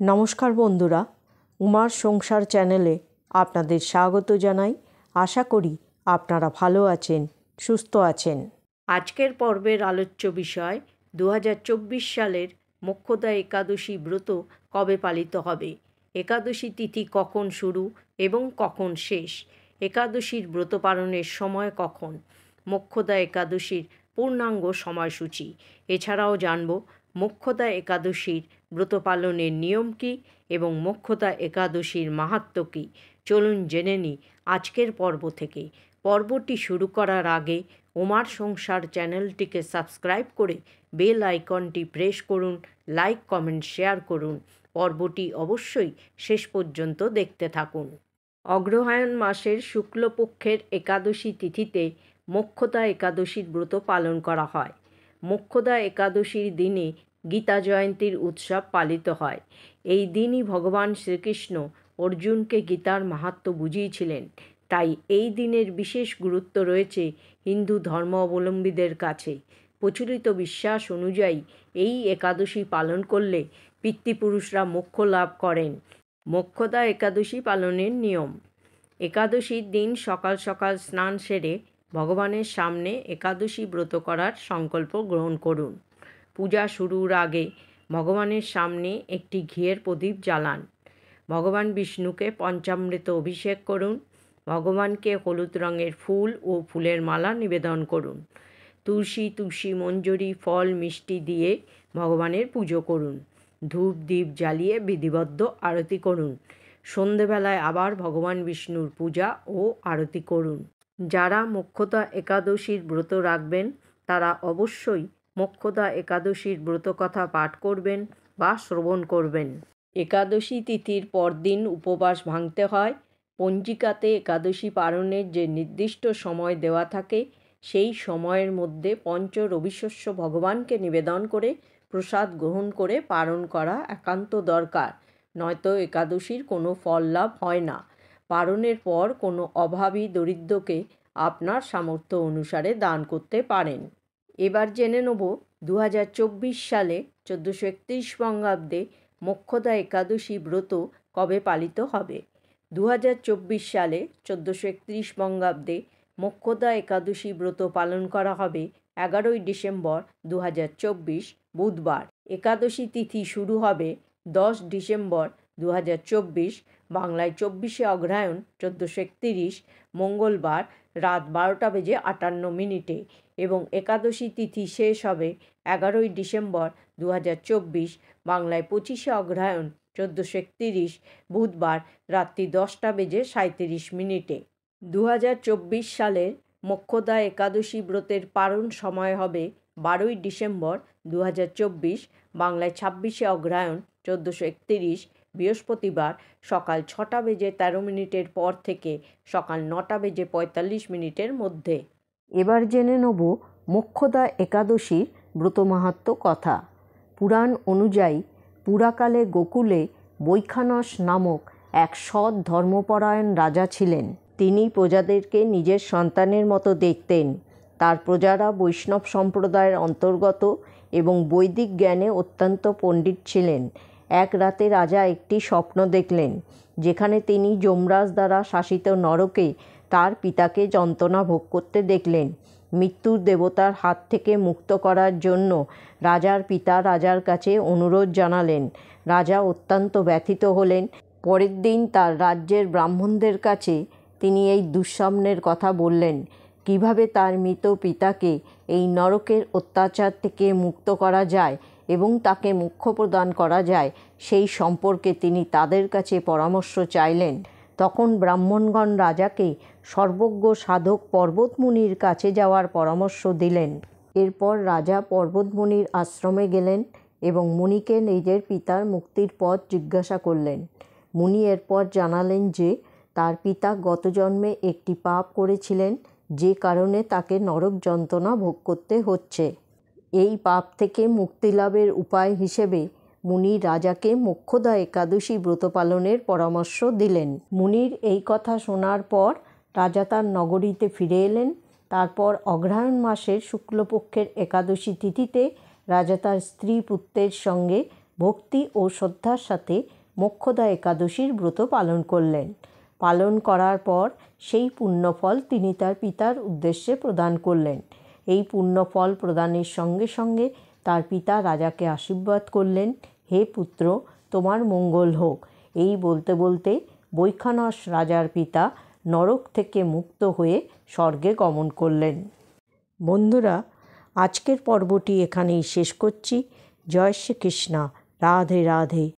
নমস্কার বন্ধুরা, উমার সংসার চ্যানেলে আপনাদের স্বাগত জানাই। আশা করি আপনারা ভালো আছেন, সুস্থ আছেন। আজকের পর্বের আলোচ্য বিষয় 2024 সালের মোক্ষদা একাদশী ব্রত কবে পালিত হবে, একাদশী তিথি কখন শুরু এবং কখন শেষ, একাদশীর ব্রত পালনের সময় কখন, মোক্ষদা একাদশীর পূর্ণাঙ্গ সময়সূচি। এছাড়াও জানব মোক্ষদা একাদশীর ব্রত পালনের নিয়ম কী এবং মোক্ষদা একাদশীর মাহাত্ম্য কী। চলুন জেনে নিই আজকের পর্ব থেকে। পর্বটি শুরু করার আগে উমার সংসার চ্যানেলটিকে সাবস্ক্রাইব করে বেল আইকনটি প্রেস করুন, লাইক, কমেন্ট, শেয়ার করুন। পর্বটি অবশ্যই শেষ পর্যন্ত দেখতে থাকুন। অগ্রহায়ণ মাসের শুক্লপক্ষের একাদশী তিথিতে মোক্ষদা একাদশীর ব্রত পালন করা হয়। মোক্ষদা একাদশীর দিনে গীতা জয়ন্তীর উৎসব পালিত হয়। এই দিনই ভগবান শ্রীকৃষ্ণ অর্জুনকে গীতার মাহাত্ম্য বুঝিয়েছিলেন। তাই এই দিনের বিশেষ গুরুত্ব রয়েছে হিন্দু ধর্মাবলম্বীদের কাছে। প্রচলিত বিশ্বাস অনুযায়ী এই একাদশী পালন করলে পিতৃপুরুষরা মোক্ষ লাভ করেন। মোক্ষদা একাদশী পালনের নিয়ম। একাদশীর দিন সকাল সকাল স্নান সেরে ভগবানের সামনে একাদশী ব্রত করার সংকল্প গ্রহণ করুন। পূজা শুরুর আগে ভগবানের সামনে একটি ঘিয়ের প্রদীপ জ্বালান। ভগবান বিষ্ণুকে পঞ্চামৃত অভিষেক করুন। ভগবানকে হলুদ রঙের ফুল ও ফুলের মালা নিবেদন করুন। তুলসী মঞ্জরি, ফল, মিষ্টি দিয়ে ভগবানের পুজো করুন। ধূপ দ্বীপ জ্বালিয়ে বিধিবদ্ধ আরতি করুন। সন্ধেবেলায় আবার ভগবান বিষ্ণুর পূজা ও আরতি করুন। যারা মোক্ষদা একাদশীর ব্রত রাখবেন তারা অবশ্যই মোক্ষদা একাদশীর ব্রতকথা পাঠ করবেন বা শ্রবণ করবেন। একাদশী তিথির পরদিন উপবাস ভাঙতে হয়। পঞ্জিকাতে একাদশী পালনের যে নির্দিষ্ট সময় দেওয়া থাকে সেই সময়ের মধ্যে পঞ্চ রবিশস্য ভগবানকে নিবেদন করে প্রসাদ গ্রহণ করে পালন করা একান্ত দরকার, নয়তো একাদশীর কোনো ফল লাভ হয় না। পালনের পর কোনো অভাবী দরিদ্রকে আপনার সামর্থ্য অনুসারে দান করতে পারেন। এবার জেনে নেব 2024 সালে 1431 বঙ্গাব্দে মোক্ষদা একাদশী ব্রত কবে পালিত হবে। 2024 সালে 1431 বঙ্গাব্দে মোক্ষদা একাদশী ব্রত পালন করা হবে 11ই ডিসেম্বর 2024 বুধবার। একাদশী তিথি শুরু হবে 10 ডিসেম্বর 2024, বাংলায় 24শে অগ্রহায়ণ 1431 মঙ্গলবার রাত 12:58 এবং একাদশী তিথি শেষ হবে 11ই ডিসেম্বর 2024, বাংলায় 25শে অগ্রহায়ণ 1431 বুধবার রাত্রি 10:37। 2024 সালের মোক্ষদা একাদশী ব্রতের পালন সময় হবে 12ই ডিসেম্বর 2024, বাংলায় 26শে অগ্রহায়ণ 1431 বৃহস্পতিবার সকাল 6:13 পর থেকে সকাল 9:45 মধ্যে। এবার জেনে নেব মোক্ষদা একাদশীর ব্রত মাহাত্ম্য কথা। পুরাণ অনুযায়ী পুরাকালে গোকুলে বৈখানস নামক এক সৎ ধর্মপরায়ণ রাজা ছিলেন। তিনি প্রজাদেরকে নিজের সন্তানের মতো দেখতেন। তার প্রজারা বৈষ্ণব সম্প্রদায়ের অন্তর্গত এবং বৈদিক জ্ঞানে অত্যন্ত পণ্ডিত ছিলেন। এক রাতে রাজা একটি স্বপ্ন দেখলেন, যেখানে তিনি যমরাজ দ্বারা শাসিত নরকে তার পিতাকে যন্ত্রণা ভোগ করতে দেখলেন। মৃত্যুর দেবতার হাত থেকে মুক্ত করার জন্য রাজার পিতা রাজার কাছে অনুরোধ জানালেন। রাজা অত্যন্ত ব্যথিত হলেন। পরের দিন তার রাজ্যের ব্রাহ্মণদের কাছে তিনি এই দুঃস্বপ্নের কথা বললেন। কিভাবে তার মৃত পিতাকে এই নরকের অত্যাচার থেকে মুক্ত করা যায় এবং তাকে মোক্ষ প্রদান করা যায় সেই সম্পর্কে তিনি তাদের কাছে পরামর্শ চাইলেন। তখন ব্রাহ্মণগণ রাজাকে সর্বজ্ঞ সাধক পর্বতমুনির কাছে যাওয়ার পরামর্শ দিলেন। এরপর রাজা পর্বতমুনির আশ্রমে গেলেন এবং মুনিকে নিজের পিতার মুক্তির পথ জিজ্ঞাসা করলেন। মুনি এরপর জানালেন যে তার পিতা গত জন্মে একটি পাপ করেছিলেন, যে কারণে তাকে নরক যন্ত্রণা ভোগ করতে হচ্ছে। এই পাপ থেকে মুক্তি লাভের উপায় হিসেবে মুনি রাজাকে মোক্ষদা একাদশী ব্রত পালনের পরামর্শ দিলেন। মুনির এই কথা শোনার পর রাজা তার নগরীতে ফিরে এলেন। তারপর অগ্রহায়ণ মাসের শুক্লপক্ষের একাদশী তিথিতে রাজা তার স্ত্রী পুত্রের সঙ্গে ভক্তি ও শ্রদ্ধার সাথে মোক্ষদা একাদশীর ব্রত পালন করলেন। পালন করার পর সেই পুণ্যফল তিনি তার পিতার উদ্দেশ্যে প্রদান করলেন। এই পুণ্যফল প্রদানের সঙ্গে সঙ্গে তার পিতা রাজাকে আশীর্বাদ করলেন, হে পুত্র, তোমার মঙ্গল হোক। এই বলতে বলতে বৈখানস রাজার পিতা নরক থেকে মুক্ত হয়ে স্বর্গে গমন করলেন। বন্ধুরা, আজকের পর্বটি এখানেই শেষ করছি। জয় শ্রীকৃষ্ণ। রাধে রাধে।